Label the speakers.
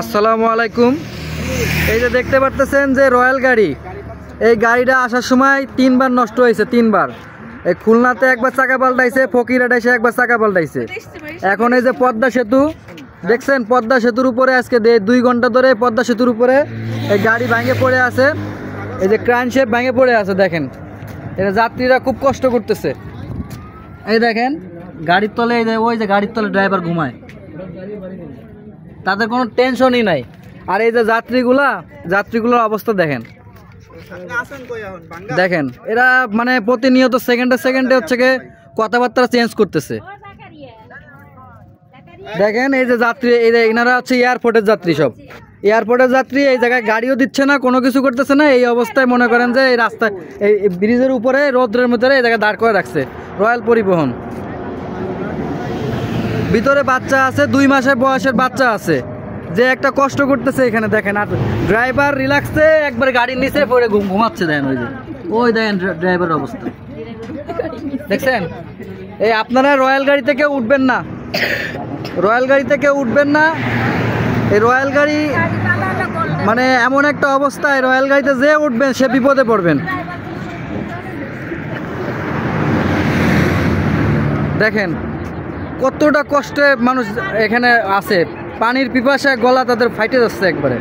Speaker 1: আসসালামু আলাইকুম। এই যে দেখতে পারতেছেন যে রয়্যাল গাড়ি, এই গাড়িটা আসার সময় 3 বার নষ্ট হয়েছে। 3 বার। এই খুলনাতে একবার চাকা পাল্টাইছে, ফকিরহাটে এসে একবার চাকা পাল্টাইছে। এখন এই যে পদ্মা সেতু দেখছেন, পদ্মা সেতুর উপরে আজকে 2 ঘন্টা ধরে পদ্মা সেতুর উপরে এই গাড়ি ভেঙে পড়ে আছে। এই যে ক্রান শেপ ভেঙে পড়ে আছে, দেখেন। এটা যাত্রীরা খুব কষ্ট করতেছে। এই দেখেন গাড়ির তলে, এই যে ওই যে গাড়ির তলে ড্রাইভার ঘুমায়, তাদের কোনো টেনশনই নাই। আর এই যে যাত্রীগুলোর অবস্থা দেখেন, দেখেন এরা মানে প্রতিনিয়ত সেকেন্ডে হচ্ছে গিয়ে কথাবার্তা চেঞ্জ করতেছে। দেখেন এই যে যাত্রী, এই যে এনারা হচ্ছে এয়ারপোর্টের যাত্রী, সব এয়ারপোর্টের যাত্রী। এই জায়গায় গাড়িও দিচ্ছে না, কোনো কিছু করতেছে না। এই অবস্থায় মনে করেন যে এই রাস্তায়, এই ব্রিজের উপরে রোদ্রের মধ্যে এই জায়গায় দাঁড় করে রাখছে রয়্যাল পরিবহন। ভিতরে বাচ্চা আছে, 2 মাসের বয়সের বাচ্চা আছে, যে একটা কষ্ট করতেছে এখানে দেখেন। আর ড্রাইভার রিল্যাক্সে একবার গাড়ির নিচে পড়ে ঘুমাচ্ছে। দেখেন ওই দেখেন ড্রাইভারের অবস্থা দেখছেন। এই আপনারা রয়্যাল গাড়ি থেকে উঠবেন না, রয়্যাল গাড়ি থেকে উঠবেন না। এই রয়্যাল গাড়ি মানে এমন একটা অবস্থায়, রয়্যাল গাড়িতে যে উঠবেন সে বিপদে পড়বেন। দেখেন কতটা কষ্টে মানুষ এখানে আছে, পানির পিপাসায় গলা তাদের ফাইটে যাচ্ছে একবারে।